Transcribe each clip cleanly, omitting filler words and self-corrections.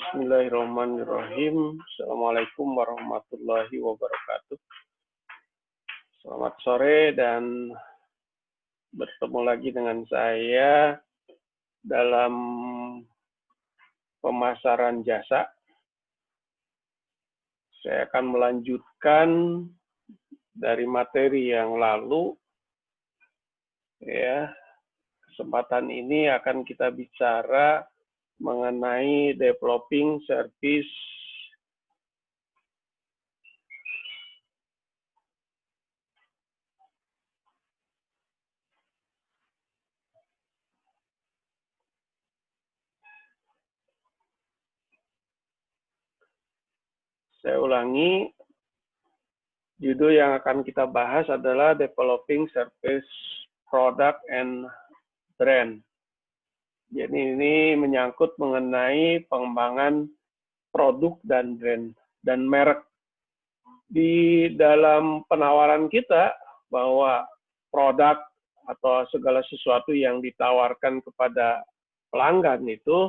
Bismillahirrahmanirrahim. Assalamualaikum warahmatullahi wabarakatuh. Selamat sore dan bertemu lagi dengan saya dalam pemasaran jasa. Saya akan melanjutkan dari materi yang lalu. Ya, kesempatan ini akan kita bicara mengenai developing service saya ulangi, judul yang akan kita bahas adalah developing service product and brand. Jadi ini menyangkut mengenai pengembangan produk dan brand dan merek. Di dalam penawaran kita bahwa produk atau segala sesuatu yang ditawarkan kepada pelanggan itu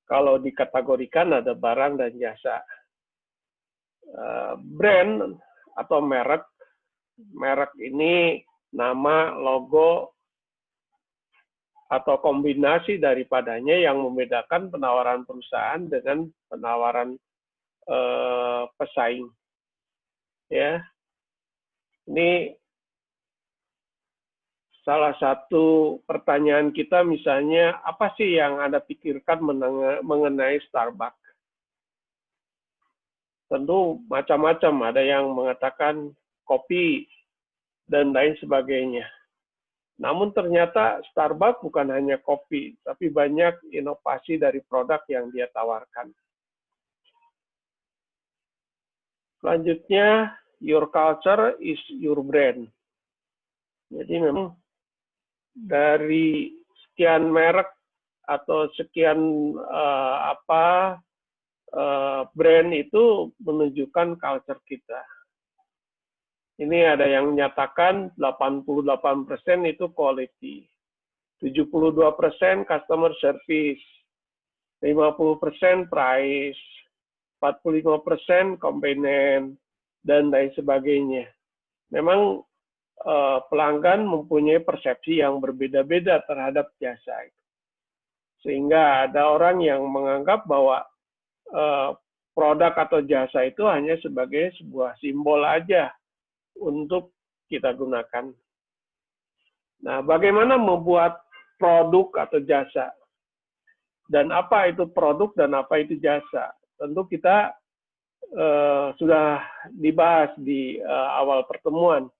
kalau dikategorikan ada barang dan jasa. Brand atau merek ini nama, logo, atau kombinasi daripadanya yang membedakan penawaran perusahaan dengan penawaran pesaing. Ya, ini salah satu pertanyaan kita misalnya, apa sih yang Anda pikirkan mengenai Starbucks? Tentu macam-macam, ada yang mengatakan kopi dan lain sebagainya. Namun ternyata Starbucks bukan hanya kopi, tapi banyak inovasi dari produk yang dia tawarkan. Selanjutnya, your culture is your brand. Jadi memang dari sekian merek atau sekian brand itu menunjukkan culture kita. Ini ada yang menyatakan 88% itu quality, 72% customer service, 50% price, 45% convenience, dan lain sebagainya. Memang pelanggan mempunyai persepsi yang berbeda-beda terhadap jasa itu. Sehingga ada orang yang menganggap bahwa produk atau jasa itu hanya sebagai sebuah simbol aja untuk kita gunakan. Nah, bagaimana membuat produk atau jasa? Dan apa itu produk dan apa itu jasa? Tentu kita sudah dibahas di awal pertemuan.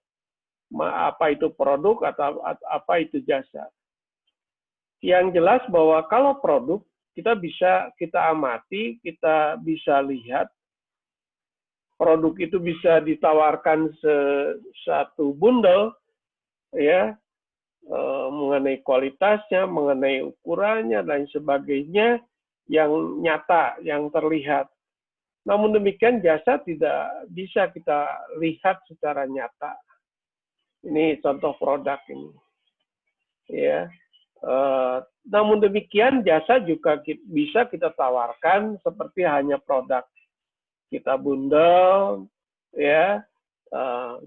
Apa itu produk atau apa itu jasa? Yang jelas bahwa kalau produk, kita amati, kita bisa lihat, produk itu bisa ditawarkan satu bundel, ya, mengenai kualitasnya, mengenai ukurannya, dan sebagainya yang nyata, yang terlihat. Namun demikian jasa tidak bisa kita lihat secara nyata. Ini contoh produk ini, ya. Namun demikian jasa juga bisa kita tawarkan seperti hanya produk. Kita bundel, ya,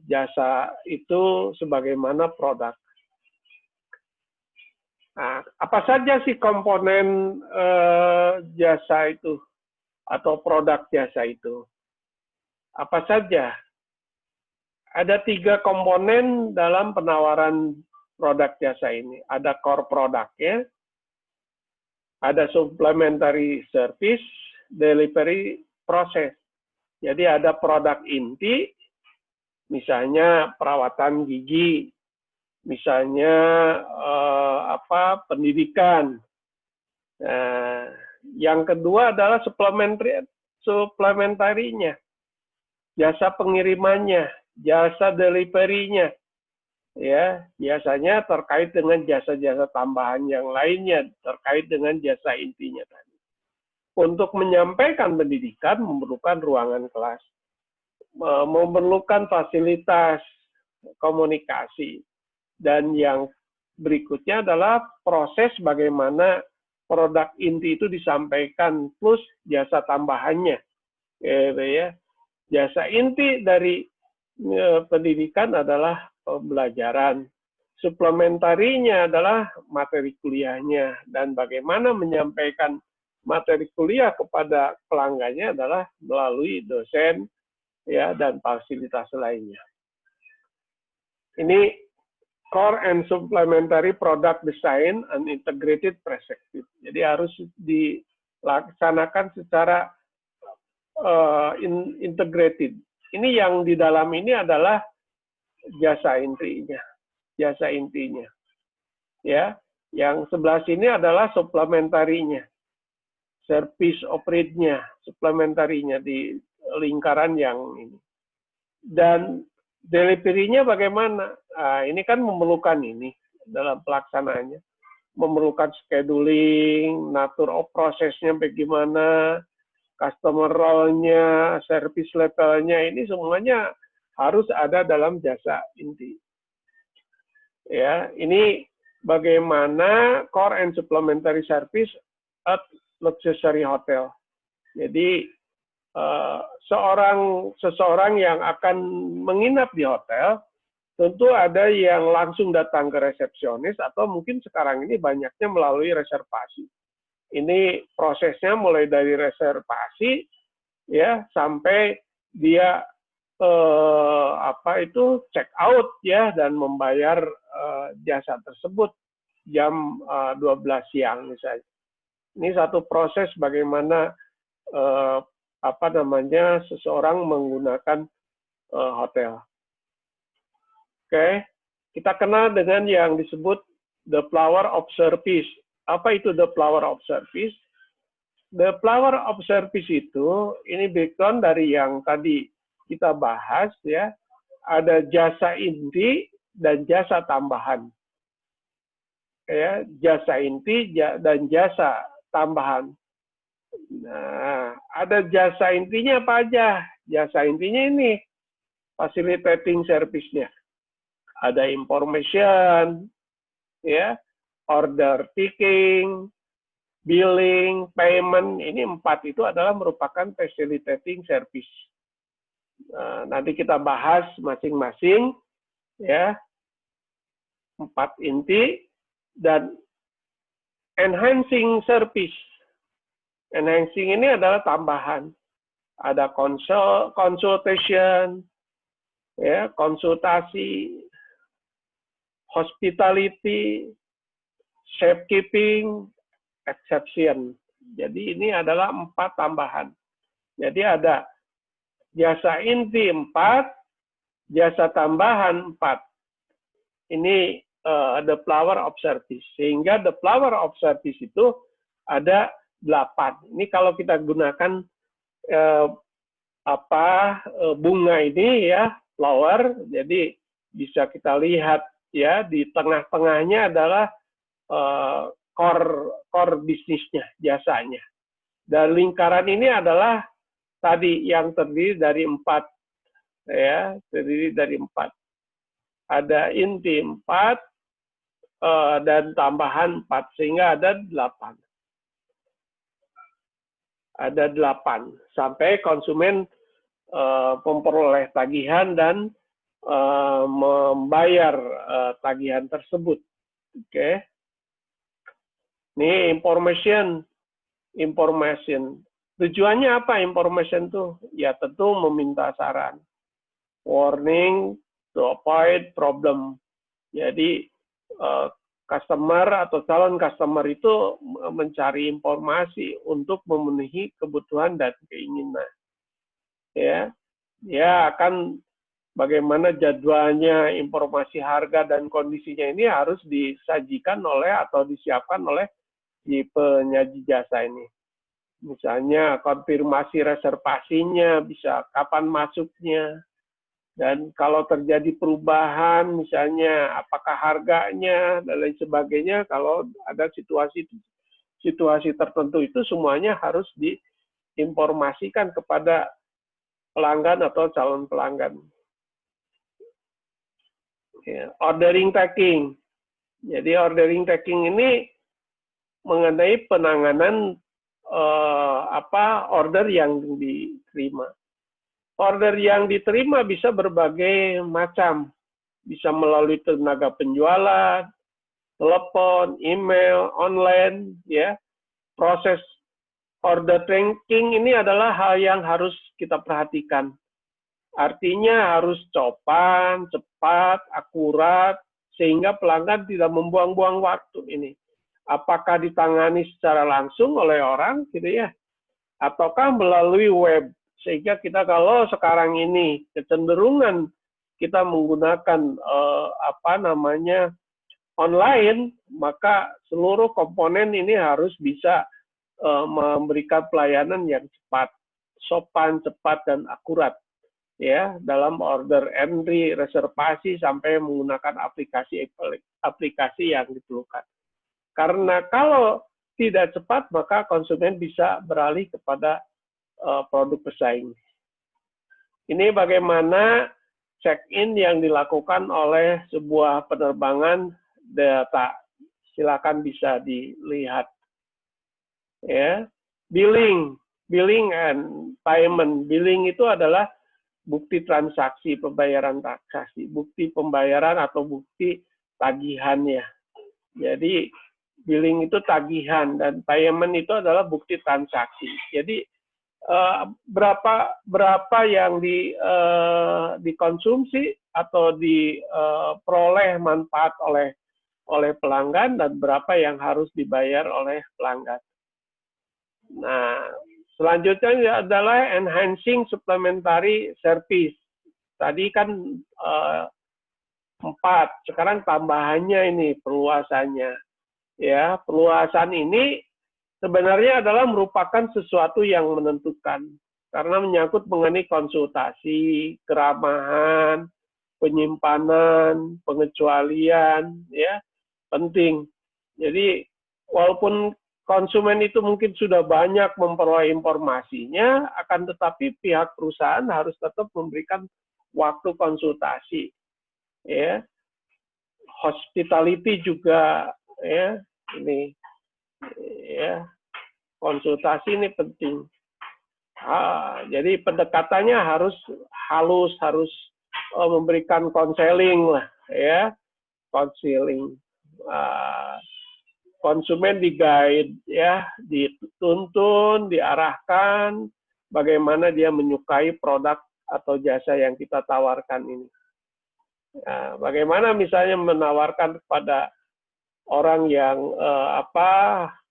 jasa itu sebagaimana produk. Nah, apa saja sih komponen jasa itu atau produk jasa itu? Apa saja? Ada 3 komponen dalam penawaran produk jasa ini. Ada core produknya, ada supplementary service, delivery process. Jadi ada produk inti, misalnya perawatan gigi, misalnya pendidikan. Nah, yang kedua adalah supplementary-nya, jasa pengirimannya, jasa delivery-nya. Ya, biasanya terkait dengan jasa-jasa tambahan yang lainnya, terkait dengan jasa intinya tadi. Untuk menyampaikan pendidikan memerlukan ruangan kelas, memerlukan fasilitas komunikasi, dan yang berikutnya adalah proses bagaimana produk inti itu disampaikan plus jasa tambahannya, gitu ya. Jasa inti dari pendidikan adalah pembelajaran, suplementarinya adalah materi kuliahnya, dan bagaimana menyampaikan materi kuliah kepada pelanggannya adalah melalui dosen ya dan fasilitas lainnya. Ini core and supplementary product design and integrated perspective. Jadi harus dilaksanakan secara integrated. Ini yang di dalam ini adalah jasa intinya, ya. Yang sebelah sini adalah suplementarinya, service operate-nya, suplementarinya di lingkaran yang ini. Dan delivery-nya bagaimana? Nah, ini kan memerlukan ini dalam pelaksanaannya, memerlukan scheduling, nature of prosesnya bagaimana, customer role-nya, service level-nya, ini semuanya harus ada dalam jasa inti. Ya, ini bagaimana core and supplementary service at luxury hotel. Jadi seseorang yang akan menginap di hotel tentu ada yang langsung datang ke resepsionis atau mungkin sekarang ini banyaknya melalui reservasi. Ini prosesnya mulai dari reservasi ya sampai dia check out ya dan membayar jasa tersebut jam 12 siang misalnya. Ini satu proses bagaimana seseorang menggunakan hotel. Oke, kita kenal dengan yang disebut the flower of service. Apa itu the flower of service? The flower of service itu ini background dari yang tadi kita bahas ya. Ada jasa inti dan jasa tambahan. Ya, jasa inti dan jasa tambahan. Nah, ada jasa intinya apa aja? Jasa intinya ini facilitating service-nya. Ada information, ya, order taking, billing, payment. Ini 4 itu adalah merupakan facilitating service. Nanti kita bahas masing-masing, ya. 4 inti dan enhancing service. Enhancing ini adalah tambahan. Ada consultation, ya, konsultasi, hospitality, safekeeping, exception. Jadi ini adalah 4 tambahan. Jadi ada jasa inti 4, jasa tambahan 4. Ini the flower of service. Sehingga the flower of service itu ada 8. Ini kalau kita gunakan bunga ini ya, flower, jadi bisa kita lihat ya di tengah-tengahnya adalah core bisnisnya, jasanya. Dan lingkaran ini adalah tadi yang terdiri dari 4 ya, terdiri dari 4. Ada inti 4 dan tambahan 4 sehingga ada 8. Ada 8 sampai konsumen memperoleh tagihan dan membayar tagihan tersebut. Oke. Ini information. Tujuannya apa information tuh? Ya tentu meminta saran. Warning to avoid problem. Jadi customer atau calon customer itu mencari informasi untuk memenuhi kebutuhan dan keinginan. Ya, akan bagaimana jadwalnya, informasi harga dan kondisinya ini harus disajikan oleh atau disiapkan oleh si penyaji jasa ini. Misalnya konfirmasi reservasinya, bisa kapan masuknya. Dan kalau terjadi perubahan, misalnya apakah harganya dan lain sebagainya, kalau ada situasi tertentu itu semuanya harus diinformasikan kepada pelanggan atau calon pelanggan. Ya, ordering taking. Jadi ordering taking ini mengenai penanganan order yang diterima. Order yang diterima bisa berbagai macam, bisa melalui tenaga penjualan, telepon, email, online, ya. Proses order tracking ini adalah hal yang harus kita perhatikan. Artinya harus sopan, cepat, akurat, sehingga pelanggan tidak membuang-buang waktu ini. Apakah ditangani secara langsung oleh orang, gitu ya, ataukah melalui web, sehingga kita kalau sekarang ini kecenderungan kita menggunakan online, maka seluruh komponen ini harus bisa memberikan pelayanan yang cepat, sopan, cepat, dan akurat, ya, dalam order entry, reservasi, sampai menggunakan aplikasi yang diperlukan. Karena kalau tidak cepat, maka konsumen bisa beralih kepada produk pesaing. Ini bagaimana check-in yang dilakukan oleh sebuah penerbangan data. Silakan bisa dilihat. Ya, billing and payment. Billing itu adalah bukti transaksi, pembayaran transaksi, bukti pembayaran atau bukti tagihannya. Jadi billing itu tagihan dan payment itu adalah bukti transaksi. Jadi berapa yang dikonsumsi atau diperoleh manfaat oleh pelanggan dan berapa yang harus dibayar oleh pelanggan. Nah, selanjutnya adalah enhancing supplementary service. Tadi kan 4, sekarang tambahannya ini perluasannya. Ya, perluasan ini sebenarnya adalah merupakan sesuatu yang menentukan karena menyangkut mengenai konsultasi, keramahan, penyimpanan, pengecualian, ya, penting. Jadi walaupun konsumen itu mungkin sudah banyak memperoleh informasinya, akan tetapi pihak perusahaan harus tetap memberikan waktu konsultasi, ya. Hospitality juga, ya, ini, ya, konsultasi ini penting. Jadi pendekatannya harus halus, harus memberikan konseling lah, ya, konseling. Konsumen di-guide, ya, dituntun, diarahkan bagaimana dia menyukai produk atau jasa yang kita tawarkan ini. Nah, bagaimana misalnya menawarkan kepada orang yang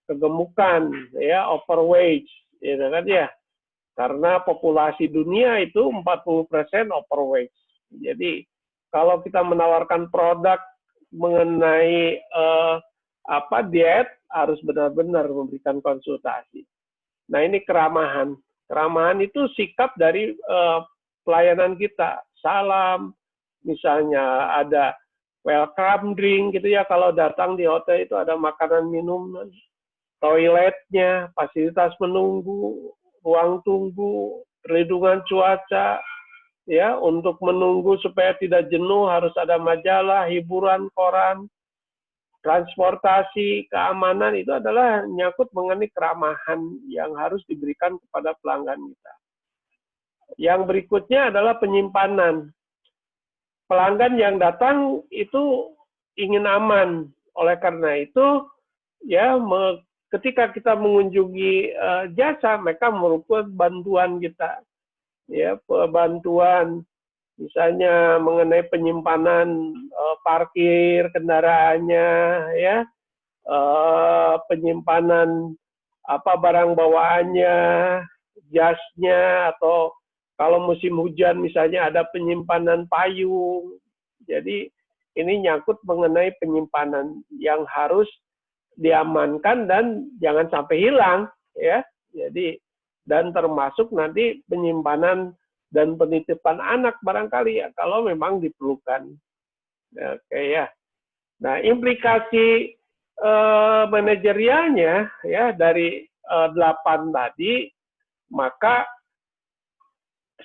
kegemukan, ya, overweight, gitu kan ya. Karena populasi dunia itu 40% overweight. Jadi kalau kita menawarkan produk mengenai diet, harus benar-benar memberikan konsultasi. Nah, ini keramahan. Keramahan itu sikap dari pelayanan kita. Salam, misalnya ada welcome drink gitu ya, kalau datang di hotel itu ada makanan minuman, toiletnya, fasilitas menunggu, ruang tunggu, perlindungan cuaca, ya, untuk menunggu supaya tidak jenuh harus ada majalah, hiburan, koran, transportasi, keamanan. Itu adalah nyangkut mengenai keramahan yang harus diberikan kepada pelanggan kita. Yang berikutnya adalah penyimpanan. Pelanggan yang datang itu ingin aman. Oleh karena itu, ya, ketika kita mengunjungi jasa, mereka merupakan bantuan kita. Ya, bantuan misalnya mengenai penyimpanan parkir kendaraannya, ya, penyimpanan barang bawaannya, jasnya, atau kalau musim hujan misalnya ada penyimpanan payung. Jadi ini nyangkut mengenai penyimpanan yang harus diamankan dan jangan sampai hilang, ya. Jadi dan termasuk nanti penyimpanan dan penitipan anak barangkali, ya, kalau memang diperlukan. Oke, ya. Nah, implikasi manajerialnya, ya, dari 8 tadi, maka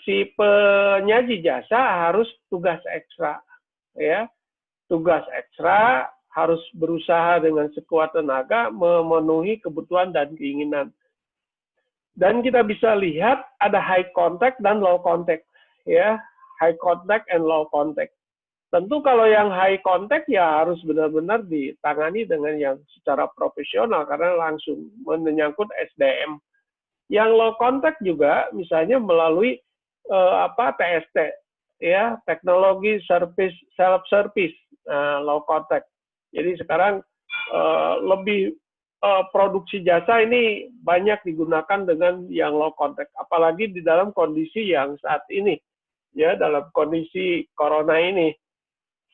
si penyaji jasa harus tugas ekstra, ya. Tugas ekstra harus berusaha dengan sekuat tenaga memenuhi kebutuhan dan keinginan. Dan kita bisa lihat ada high contact dan low contact, ya, high contact and low contact. Tentu kalau yang high contact ya harus benar-benar ditangani dengan yang secara profesional karena langsung menyangkut SDM. Yang low contact juga misalnya melalui TST, ya, teknologi service self service, low contact. Jadi sekarang lebih produksi jasa ini banyak digunakan dengan yang low contact, apalagi di dalam kondisi yang saat ini, ya, dalam kondisi corona ini,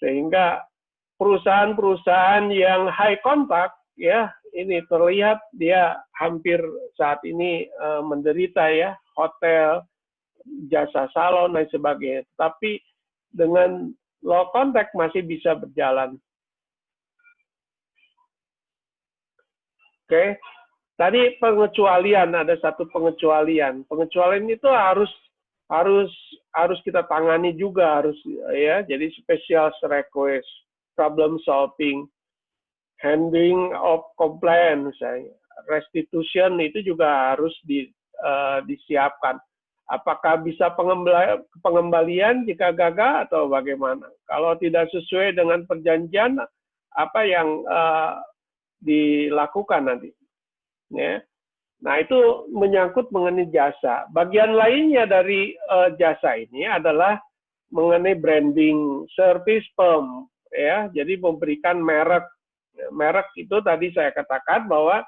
sehingga perusahaan-perusahaan yang high contact, ya, ini terlihat dia hampir saat ini menderita, ya, hotel, jasa salon dan sebagainya, tapi dengan low contact masih bisa berjalan. Oke, tadi pengecualian, ada satu pengecualian. Pengecualian itu harus kita tangani juga, harus, ya. Jadi special request, problem solving, handling of complaint, misalnya, restitution itu juga harus disiapkan. Apakah bisa pengembalian jika gagal atau bagaimana? Kalau tidak sesuai dengan perjanjian, apa yang dilakukan nanti, ya. Nah, itu menyangkut mengenai jasa. Bagian lainnya dari jasa ini adalah mengenai branding, service firm, ya. Jadi memberikan merek. Merek itu tadi saya katakan bahwa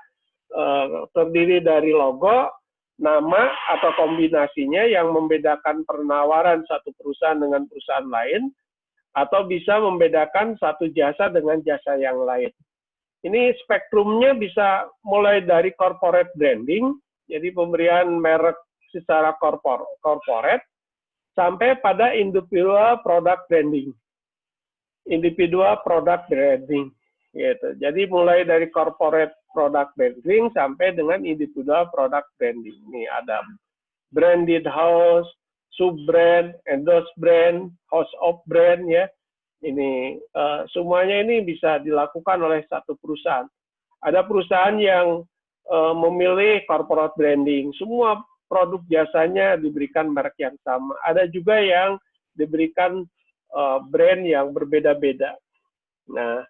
terdiri dari logo, nama atau kombinasinya yang membedakan penawaran satu perusahaan dengan perusahaan lain, atau bisa membedakan satu jasa dengan jasa yang lain. Ini spektrumnya bisa mulai dari corporate branding, jadi pemberian merek secara corporate, sampai pada individual product branding. Individual product branding, gitu. Jadi mulai dari corporate product branding sampai dengan individual product branding. Ini ada branded house, sub-brand, endorsed brand, house of brand, ya. Ini semuanya ini bisa dilakukan oleh satu perusahaan. Ada perusahaan yang memilih corporate branding, semua produk jasanya diberikan merek yang sama. Ada juga yang diberikan brand yang berbeda-beda. Nah,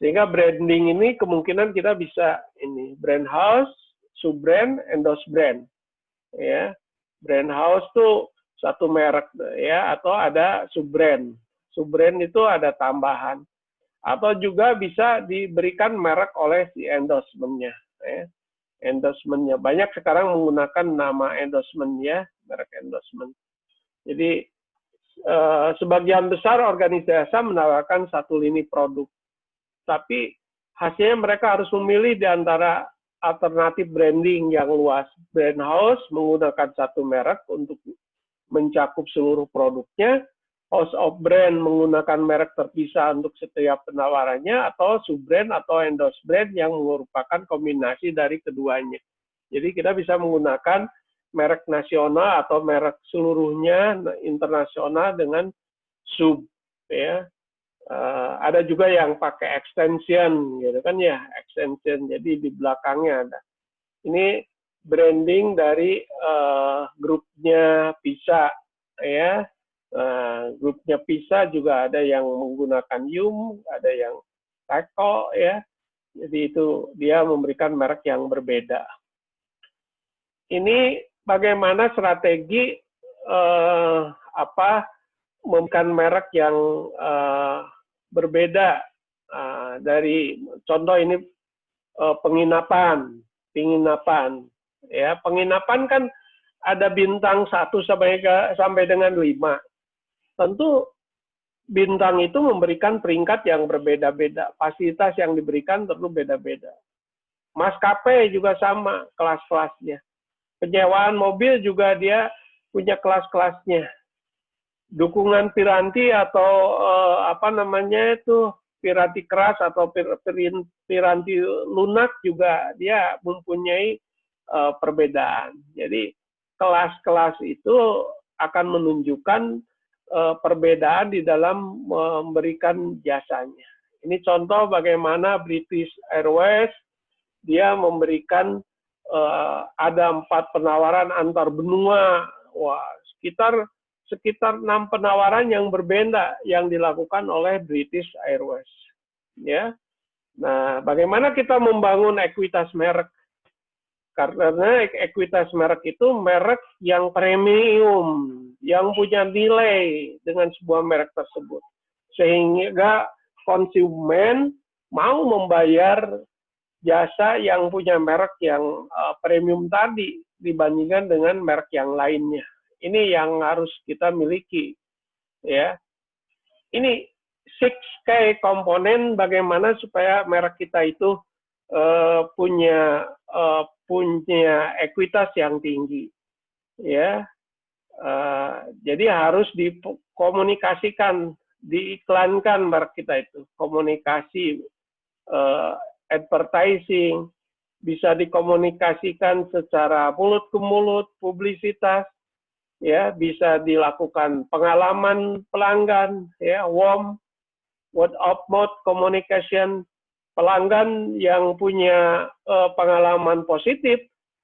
sehingga branding ini kemungkinan kita bisa ini brand house, sub brand, endorsed brand, ya. Brand house tuh satu merek, ya, atau ada sub brand. Sub-brand itu ada tambahan. Atau juga bisa diberikan merek oleh si endorsement-nya. Ya. Endorsement-nya. Banyak sekarang menggunakan nama endorsement, ya, merek endorsement. Jadi, sebagian besar organisasi menawarkan satu lini produk. Tapi hasilnya mereka harus memilih di antara alternatif branding yang luas. Brand house menggunakan satu merek untuk mencakup seluruh produknya, house of brand menggunakan merek terpisah untuk setiap penawarannya, atau sub-brand atau endorsed brand yang merupakan kombinasi dari keduanya. Jadi kita bisa menggunakan merek nasional atau merek seluruhnya internasional dengan sub, ya. Ada juga yang pakai extension, gitu kan, ya, extension. Jadi di belakangnya ada. Ini branding dari grupnya PISA, ya. Grupnya PISA juga ada yang menggunakan YUM, ada yang TECO, ya. Jadi itu dia memberikan merek yang berbeda. Ini bagaimana strategi memberikan merek yang berbeda dari contoh ini penginapan, ya. Penginapan kan ada bintang 1 sampai dengan 5. Tentu bintang itu memberikan peringkat yang berbeda-beda. Fasilitas yang diberikan tentu beda-beda. Maskapai juga sama kelas-kelasnya. Penyewaan mobil juga dia punya kelas-kelasnya. Dukungan piranti atau piranti keras atau piranti lunak juga dia mempunyai perbedaan. Jadi kelas-kelas itu akan menunjukkan perbedaan di dalam memberikan jasanya. Ini contoh bagaimana British Airways dia memberikan ada 4 penawaran antar benua. Wah, sekitar 6 penawaran yang berbeda yang dilakukan oleh British Airways. Ya. Nah, bagaimana kita membangun ekuitas merek? Karena ekuitas merek itu merek yang premium, yang punya nilai dengan sebuah merek tersebut. Sehingga konsumen mau membayar jasa yang punya merek yang premium tadi dibandingkan dengan merek yang lainnya. Ini yang harus kita miliki, ya. Ini 6K komponen bagaimana supaya merek kita itu punya ekuitas yang tinggi, ya. Jadi harus dikomunikasikan, diiklankan merek kita itu, komunikasi, advertising, bisa dikomunikasikan secara mulut ke mulut, publisitas, ya, bisa dilakukan pengalaman pelanggan, ya, word of mouth communication. Pelanggan yang punya pengalaman positif,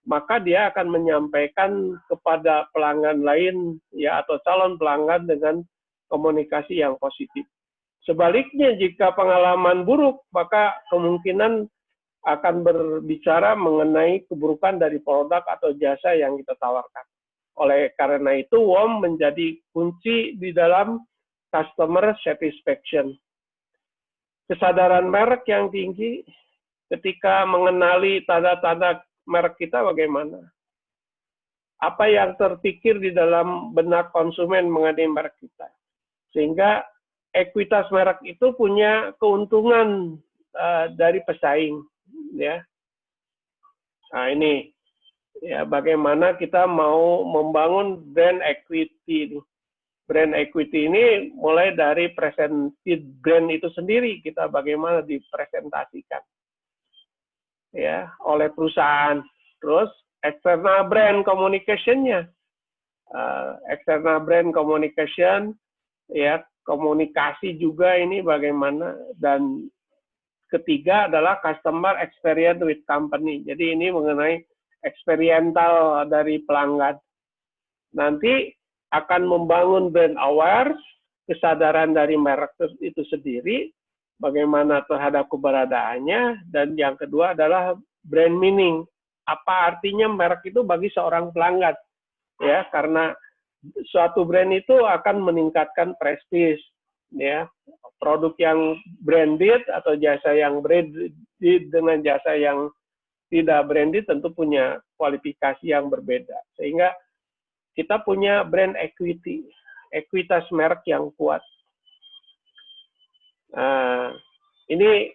maka dia akan menyampaikan kepada pelanggan lain, ya, atau calon pelanggan dengan komunikasi yang positif. Sebaliknya, jika pengalaman buruk, maka kemungkinan akan berbicara mengenai keburukan dari produk atau jasa yang kita tawarkan. Oleh karena itu, WOM menjadi kunci di dalam customer satisfaction. Kesadaran merek yang tinggi ketika mengenali tanda-tanda merek kita bagaimana? Apa yang terpikir di dalam benak konsumen mengenai merek kita? Sehingga ekuitas merek itu punya keuntungan dari pesaing, ya. Nah, ini ya bagaimana kita mau membangun brand equity. Brand equity ini mulai dari presented brand itu sendiri, kita bagaimana dipresentasikan, ya, oleh perusahaan. Terus external brand communication-nya, external brand communication, ya, komunikasi juga ini bagaimana. Dan ketiga adalah customer experience with company. Jadi ini mengenai experiential dari pelanggan. Nanti akan membangun brand awareness, kesadaran dari merek itu sendiri, bagaimana terhadap keberadaannya, dan yang kedua adalah brand meaning. Apa artinya merek itu bagi seorang pelanggan? Ya, karena suatu brand itu akan meningkatkan prestis, ya. Produk yang branded atau jasa yang branded dengan jasa yang tidak branded tentu punya kualifikasi yang berbeda. Sehingga kita punya brand equity, ekuitas merek yang kuat. Ini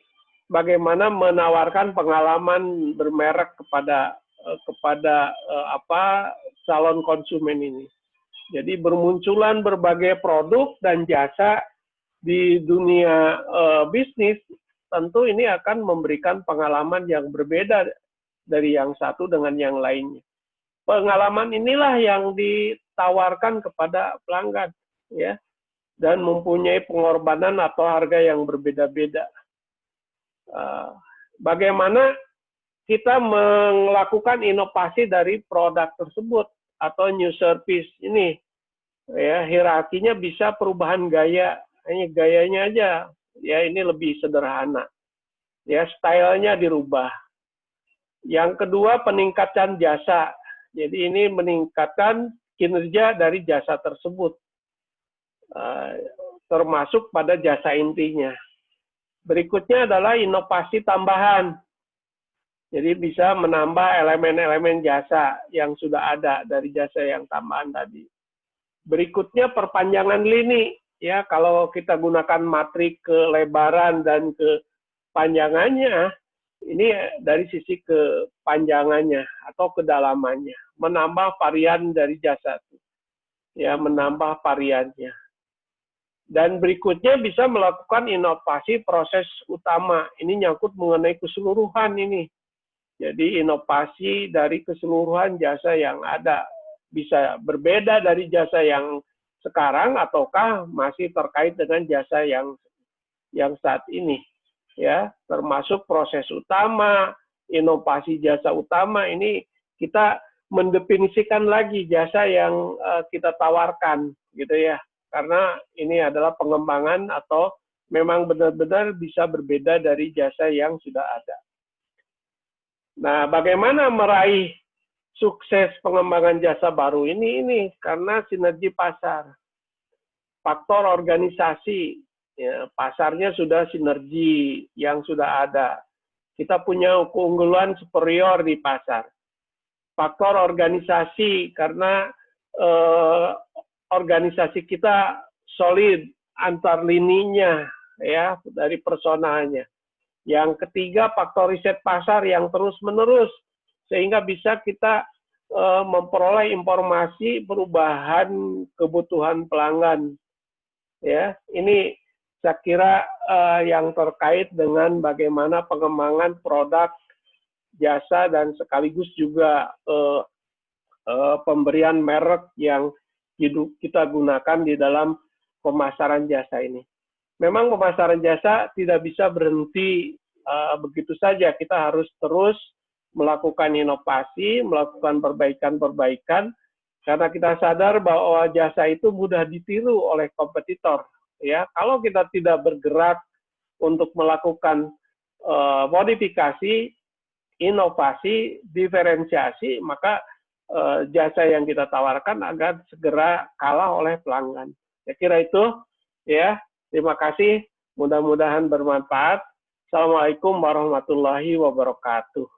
bagaimana menawarkan pengalaman bermerek kepada calon konsumen ini. Jadi bermunculan berbagai produk dan jasa di dunia bisnis, tentu ini akan memberikan pengalaman yang berbeda dari yang satu dengan yang lainnya. Pengalaman inilah yang ditawarkan kepada pelanggan, ya, dan mempunyai pengorbanan atau harga yang berbeda-beda. Bagaimana kita melakukan inovasi dari produk tersebut atau new service ini, ya, hierarkinya bisa perubahan gaya, hanya gayanya aja, ya, ini lebih sederhana, ya, stylenya dirubah. Yang kedua, peningkatan jasa. Jadi ini meningkatkan kinerja dari jasa tersebut, termasuk pada jasa intinya. Berikutnya adalah inovasi tambahan. Jadi bisa menambah elemen-elemen jasa yang sudah ada dari jasa yang tambahan tadi. Berikutnya perpanjangan lini. Ya, kalau kita gunakan matrik kelebaran dan kepanjangannya, ini dari sisi kepanjangannya atau kedalamannya, menambah varian dari jasa itu, ya, menambah variannya. Dan berikutnya bisa melakukan inovasi proses utama. Ini nyangkut mengenai keseluruhan ini. Jadi inovasi dari keseluruhan jasa yang ada, bisa berbeda dari jasa yang sekarang ataukah masih terkait dengan jasa yang saat ini. ya, termasuk proses utama, inovasi jasa utama. Ini kita mendefinisikan lagi jasa yang kita tawarkan, gitu ya. Karena ini adalah pengembangan atau memang benar-benar bisa berbeda dari jasa yang sudah ada. Nah, bagaimana meraih sukses pengembangan jasa baru ini karena sinergi pasar. Faktor organisasi, ya, pasarnya sudah sinergi yang sudah ada. Kita punya keunggulan superior di pasar. Faktor organisasi karena organisasi kita solid antar lininya, ya, dari personalnya. Yang ketiga, faktor riset pasar yang terus-menerus, sehingga bisa kita memperoleh informasi perubahan kebutuhan pelanggan. Ya, ini saya kira yang terkait dengan bagaimana pengembangan produk, jasa, dan sekaligus juga pemberian merek yang kita gunakan di dalam pemasaran jasa ini. Memang pemasaran jasa tidak bisa berhenti begitu saja. Kita harus terus melakukan inovasi, melakukan perbaikan-perbaikan, karena kita sadar bahwa jasa itu mudah ditiru oleh kompetitor. Ya, kalau kita tidak bergerak untuk melakukan modifikasi, inovasi, diferensiasi, maka jasa yang kita tawarkan akan segera kalah oleh pelanggan. Saya kira itu, ya. Terima kasih, mudah-mudahan bermanfaat. Assalamualaikum warahmatullahi wabarakatuh.